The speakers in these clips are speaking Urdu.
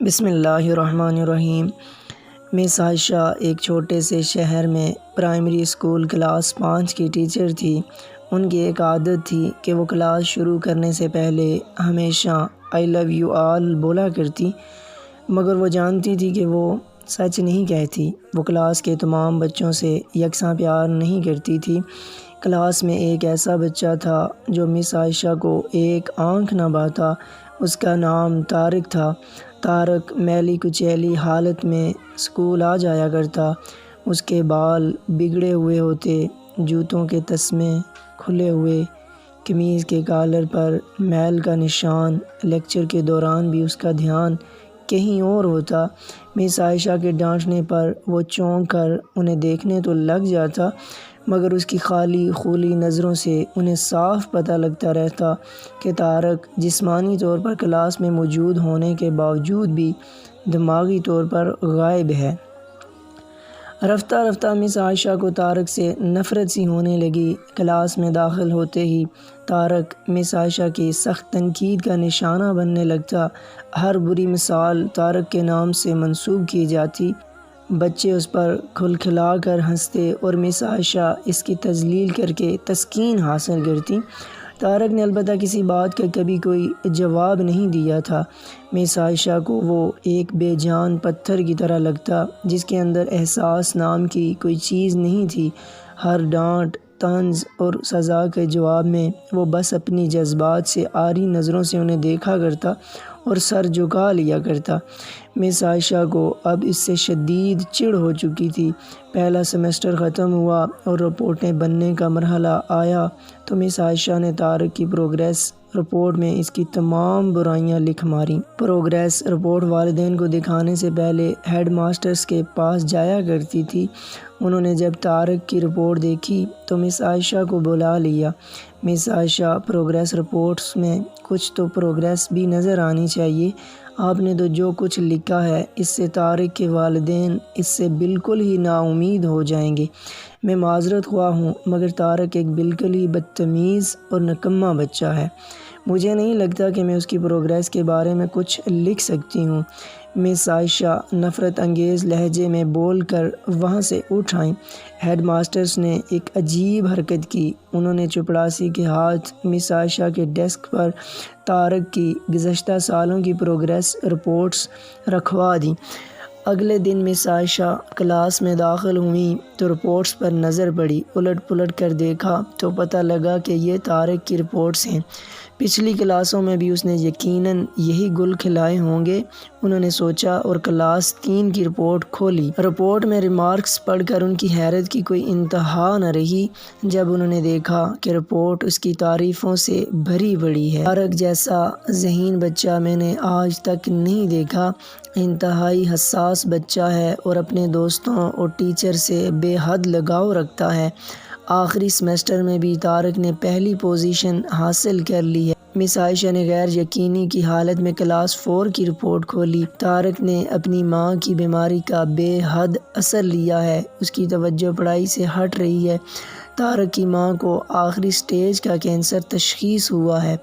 بسم اللہ الرحمن الرحیم۔ مس عائشہ ایک چھوٹے سے شہر میں پرائمری اسکول کلاس 5 کی ٹیچر تھی۔ ان کی ایک عادت تھی کہ وہ کلاس شروع کرنے سے پہلے ہمیشہ آئی لو یو آل بولا کرتی، مگر وہ جانتی تھی کہ وہ سچ نہیں کہتی۔ وہ کلاس کے تمام بچوں سے یکساں پیار نہیں کرتی تھی۔ کلاس میں ایک ایسا بچہ تھا جو مس عائشہ کو ایک آنکھ نہ بھاتا۔ اس کا نام طارق تھا۔ طارق میلی کچیلی حالت میں اسکول آ جایا کرتا۔ اس کے بال بگڑے ہوئے ہوتے، جوتوں کے تسمے کھلے ہوئے، قمیض کے کالر پر میل کا نشان۔ لیکچر کے دوران بھی اس کا دھیان کہیں اور ہوتا۔ مس عائشہ کے ڈانٹنے پر وہ چونک کر انہیں دیکھنے تو لگ جاتا، مگر اس کی خالی خولی نظروں سے انہیں صاف پتہ لگتا رہتا کہ طارق جسمانی طور پر کلاس میں موجود ہونے کے باوجود بھی دماغی طور پر غائب ہے۔ رفتہ رفتہ مس عائشہ کو طارق سے نفرت سی ہونے لگی۔ کلاس میں داخل ہوتے ہی طارق مس عائشہ کی سخت تنقید کا نشانہ بننے لگتا۔ ہر بری مثال طارق کے نام سے منسوب کی جاتی۔ بچے اس پر کھلکھلا کر ہنستے اور مس عائشہ اس کی تذلیل کر کے تسکین حاصل کرتی۔ طارق نے البتہ کسی بات کا کبھی کوئی جواب نہیں دیا تھا۔ مس عائشہ کو وہ ایک بے جان پتھر کی طرح لگتا جس کے اندر احساس نام کی کوئی چیز نہیں تھی۔ ہر ڈانٹ، طنز اور سزا کے جواب میں وہ بس اپنی جذبات سے عاری نظروں سے انہیں دیکھا کرتا اور سر جھکا لیا کرتا۔ مس عائشہ کو اب اس سے شدید چڑ ہو چکی تھی۔ پہلا سیمسٹر ختم ہوا اور رپورٹیں بننے کا مرحلہ آیا تو مس عائشہ نے طارق کی پروگریس رپورٹ میں اس کی تمام برائیاں لکھ ماریں۔ پروگریس رپورٹ والدین کو دکھانے سے پہلے ہیڈ ماسٹرز کے پاس جایا کرتی تھی۔ انہوں نے جب طارق کی رپورٹ دیکھی تو مس عائشہ کو بلا لیا۔ مس عائشہ، پروگریس رپورٹس میں کچھ تو پروگریس بھی نظر آنی چاہیے۔ آپ نے تو جو کچھ لکھا ہے اس سے طارق کے والدین اس سے بالکل ہی نا امید ہو جائیں گے۔ میں معذرت خواہ ہوں، مگر طارق ایک بالکل ہی بدتمیز اور نکما بچہ ہے۔ مجھے نہیں لگتا کہ میں اس کی پروگریس کے بارے میں کچھ لکھ سکتی ہوں۔ مس عائشہ نفرت انگیز لہجے میں بول کر وہاں سے اٹھ آئیں۔ ہیڈ ماسٹرز نے ایک عجیب حرکت کی۔ انہوں نے چپڑاسی کے ہاتھ مس عائشہ کے ڈیسک پر طارق کی گزشتہ سالوں کی پروگریس رپورٹس رکھوا دیں۔ اگلے دن مس عائشہ کلاس میں داخل ہوئیں تو رپورٹس پر نظر پڑی۔ الٹ پلٹ کر دیکھا تو پتہ لگا کہ یہ طارق کی رپورٹس ہیں۔ پچھلی کلاسوں میں بھی اس نے یقیناً یہی گل کھلائے ہوں گے، انہوں نے سوچا اور کلاس 3 کی رپورٹ کھولی۔ رپورٹ میں ریمارکس پڑھ کر ان کی حیرت کی کوئی انتہا نہ رہی جب انہوں نے دیکھا کہ رپورٹ اس کی تعریفوں سے بھری پڑی ہے۔ طارق جیسا ذہین بچہ میں نے آج تک نہیں دیکھا۔ انتہائی حساس بچہ ہے اور اپنے دوستوں اور ٹیچر سے بے حد لگاؤ رکھتا ہے۔ آخری سیمسٹر میں بھی طارق نے پہلی پوزیشن حاصل کر لی ہے۔ مس عائشہ نے غیر یقینی کی حالت میں کلاس 4 کی رپورٹ کھولی۔ طارق نے اپنی ماں کی بیماری کا بے حد اثر لیا ہے۔ اس کی توجہ پڑھائی سے ہٹ رہی ہے۔ طارق کی ماں کو آخری سٹیج کا کینسر تشخیص ہوا ہے۔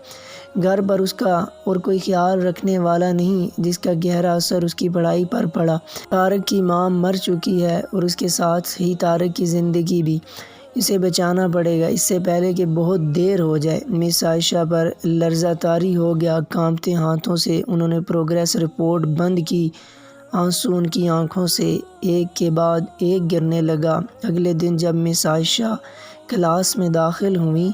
گھر پر اس کا اور کوئی خیال رکھنے والا نہیں جس کا گہرا اثر اس کی پڑھائی پر پڑا۔ طارق کی ماں مر چکی ہے اور اس کے ساتھ ہی طارق کی زندگی بھی۔ اسے بچانا پڑے گا اس سے پہلے کہ بہت دیر ہو جائے۔ مس عائشہ پر لرزہ طاری ہو گیا۔ کانپتے ہاتھوں سے انہوں نے پروگریس رپورٹ بند کی۔ آنسو ان کی آنکھوں سے ایک کے بعد ایک گرنے لگا۔ اگلے دن جب مس عائشہ کلاس میں داخل ہوئیں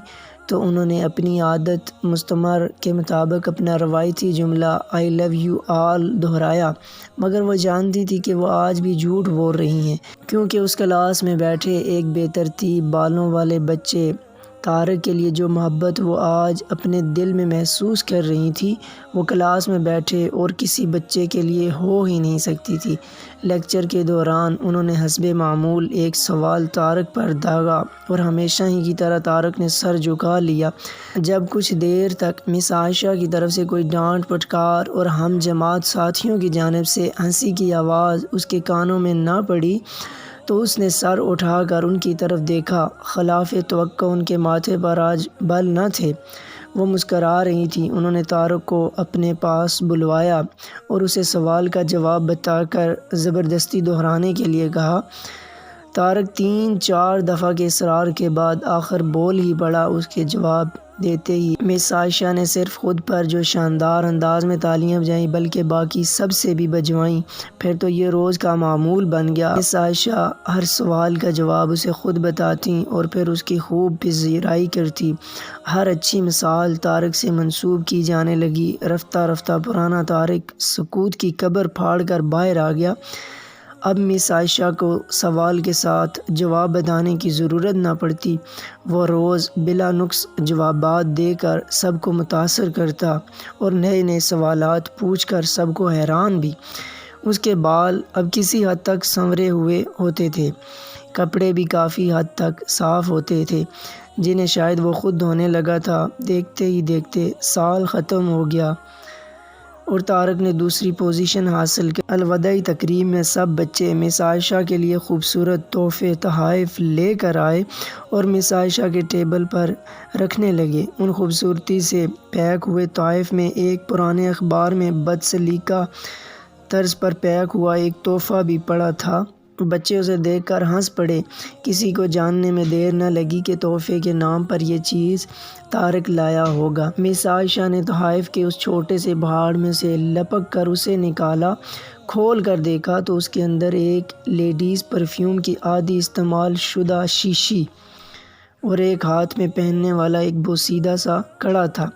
تو انہوں نے اپنی عادت مستمر کے مطابق اپنا روایتی جملہ آئی لو یو آل دہرایا، مگر وہ جانتی تھی کہ وہ آج بھی جھوٹ بول رہی ہیں، کیونکہ اس کلاس میں بیٹھے ایک بے ترتیب بالوں والے بچے طارق کے لیے جو محبت وہ آج اپنے دل میں محسوس کر رہی تھی وہ کلاس میں بیٹھے اور کسی بچے کے لیے ہو ہی نہیں سکتی تھی۔ لیکچر کے دوران انہوں نے حسب معمول ایک سوال طارق پر داغا اور ہمیشہ ہی کی طرح طارق نے سر جھکا لیا۔ جب کچھ دیر تک مس عائشہ کی طرف سے کوئی ڈانٹ پھٹکار اور ہم جماعت ساتھیوں کی جانب سے ہنسی کی آواز اس کے کانوں میں نہ پڑی تو اس نے سر اٹھا کر ان کی طرف دیکھا۔ خلاف توقع ان کے ماتھے پر آج بل نہ تھے۔ وہ مسکرا رہی تھی۔ انہوں نے طارق کو اپنے پاس بلوایا اور اسے سوال کا جواب بتا کر زبردستی دہرانے کے لیے کہا۔ طارق 3-4 دفعہ کے اصرار کے بعد آخر بول ہی پڑا۔ اس کے جواب دیتے ہی مس عائشہ نے صرف خود پر جو شاندار انداز میں تالیاں بجائیں بلکہ باقی سب سے بھی بجوائیں۔ پھر تو یہ روز کا معمول بن گیا۔ مس عائشہ ہر سوال کا جواب اسے خود بتاتی اور پھر اس کی خوب پذیرائی کرتی۔ ہر اچھی مثال طارق سے منسوب کی جانے لگی۔ رفتہ رفتہ پرانا طارق سکوت کی قبر پھاڑ کر باہر آ گیا۔ اب مس عائشہ کو سوال کے ساتھ جواب بتانے کی ضرورت نہ پڑتی۔ وہ روز بلا نقص جوابات دے کر سب کو متاثر کرتا اور نئے نئے سوالات پوچھ کر سب کو حیران بھی۔ اس کے بال اب کسی حد تک سنورے ہوئے ہوتے تھے، کپڑے بھی کافی حد تک صاف ہوتے تھے جنہیں شاید وہ خود دھونے لگا تھا۔ دیکھتے ہی دیکھتے سال ختم ہو گیا اور طارق نے دوسری پوزیشن حاصل کی۔ الوداعی تقریب میں سب بچے مس عائشہ کے لیے خوبصورت تحفے تحائف لے کر آئے اور مس عائشہ کے ٹیبل پر رکھنے لگے۔ ان خوبصورتی سے پیک ہوئے تحائف میں ایک پرانے اخبار میں بدسلیقہ طرز پر پیک ہوا ایک تحفہ بھی پڑا تھا۔ بچے اسے دیکھ کر ہنس پڑے۔ کسی کو جاننے میں دیر نہ لگی کہ تحفے کے نام پر یہ چیز طارق لایا ہوگا۔ مس عائشہ نے تحائف کے اس چھوٹے سے بھاڑ میں سے لپک کر اسے نکالا۔ کھول کر دیکھا تو اس کے اندر ایک لیڈیز پرفیوم کی آدھی استعمال شدہ شیشی اور ایک ہاتھ میں پہننے والا ایک بوسیدہ سا کڑا تھا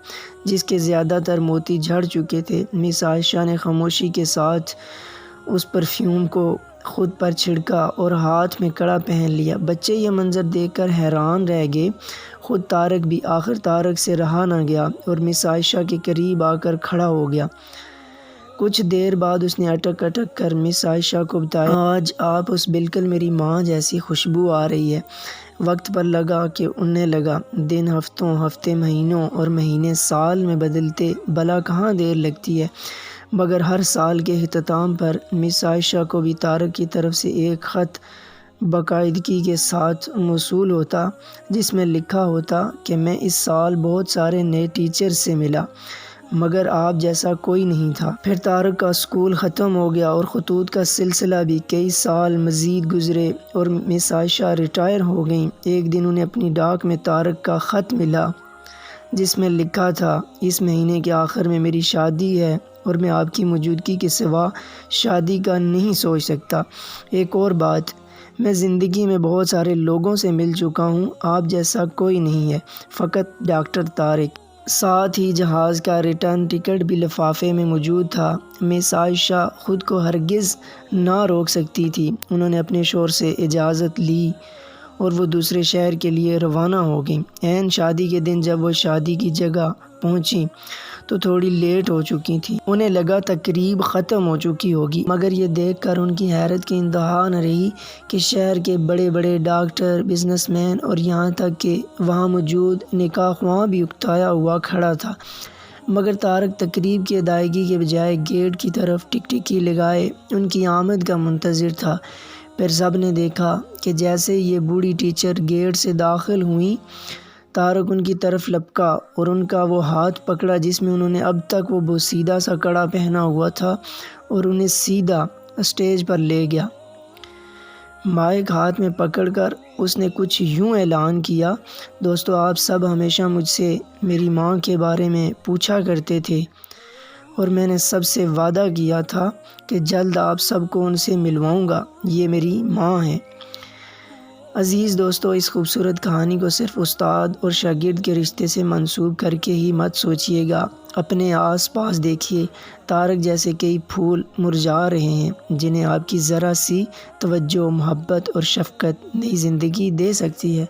جس کے زیادہ تر موتی جھڑ چکے تھے۔ مس عائشہ نے خاموشی کے ساتھ اس پرفیوم کو خود پر چھڑکا اور ہاتھ میں کڑا پہن لیا۔ بچے یہ منظر دیکھ کر حیران رہ گئے، خود طارق بھی۔ آخر طارق سے رہا نہ گیا اور مس عائشہ کے قریب آ کر کھڑا ہو گیا۔ کچھ دیر بعد اس نے اٹک اٹک کر مس عائشہ کو بتایا، آج آپ اس بالکل میری ماں جیسی خوشبو آ رہی ہے۔ وقت پر لگا کہ اننے لگا، دن ہفتوں، ہفتے مہینوں اور مہینے سال میں بدلتے بھلا کہاں دیر لگتی ہے، مگر ہر سال کے اختتام پر مس عائشہ کو بھی طارق کی طرف سے ایک خط باقاعدگی کے ساتھ موصول ہوتا جس میں لکھا ہوتا کہ میں اس سال بہت سارے نئے ٹیچر سے ملا مگر آپ جیسا کوئی نہیں تھا۔ پھر طارق کا اسکول ختم ہو گیا اور خطوط کا سلسلہ بھی۔ کئی سال مزید گزرے اور مس عائشہ ریٹائر ہو گئیں۔ ایک دن انہیں اپنی ڈاک میں طارق کا خط ملا جس میں لکھا تھا، اس مہینے کے آخر میں میری شادی ہے اور میں آپ کی موجودگی کے سوا شادی کا نہیں سوچ سکتا۔ ایک اور بات، میں زندگی میں بہت سارے لوگوں سے مل چکا ہوں، آپ جیسا کوئی نہیں ہے، فقط ڈاکٹر طارق۔ ساتھ ہی جہاز کا ریٹرن ٹکٹ بھی لفافے میں موجود تھا۔ مس عائشہ خود کو ہرگز نہ روک سکتی تھی۔ انہوں نے اپنے شوہر سے اجازت لی اور وہ دوسرے شہر کے لیے روانہ ہو گئیں۔ عین شادی کے دن جب وہ شادی کی جگہ پہنچیں تو تھوڑی لیٹ ہو چکی تھیں۔ انہیں لگا تقریب ختم ہو چکی ہوگی، مگر یہ دیکھ کر ان کی حیرت کی انتہا نہ رہی کہ شہر کے بڑے بڑے ڈاکٹر، بزنس مین اور یہاں تک کہ وہاں موجود نکاح خواں بھی اکتایا ہوا کھڑا تھا۔ مگر طارق تقریب کی ادائیگی کے بجائے گیٹ کی طرف ٹکٹکی لگائے ان کی آمد کا منتظر تھا۔ پھر سب نے دیکھا کہ جیسے یہ بوڑھی ٹیچر گیٹ سے داخل ہوئیں، طارق ان کی طرف لپکا اور ان کا وہ ہاتھ پکڑا جس میں انہوں نے اب تک وہ بوسیدہ سا کڑا پہنا ہوا تھا اور انہیں سیدھا اسٹیج پر لے گیا۔ مائک ہاتھ میں پکڑ کر اس نے کچھ یوں اعلان کیا، دوستو، آپ سب ہمیشہ مجھ سے میری ماں کے بارے میں پوچھا کرتے تھے اور میں نے سب سے وعدہ کیا تھا کہ جلد آپ سب کو ان سے ملواؤں گا۔ یہ میری ماں ہے۔ عزیز دوستو، اس خوبصورت کہانی کو صرف استاد اور شاگرد کے رشتے سے منسوب کر کے ہی مت سوچیے گا۔ اپنے آس پاس دیکھیے، طارق جیسے کئی پھول مرجھا رہے ہیں جنہیں آپ کی ذرا سی توجہ، محبت اور شفقت نئی زندگی دے سکتی ہے۔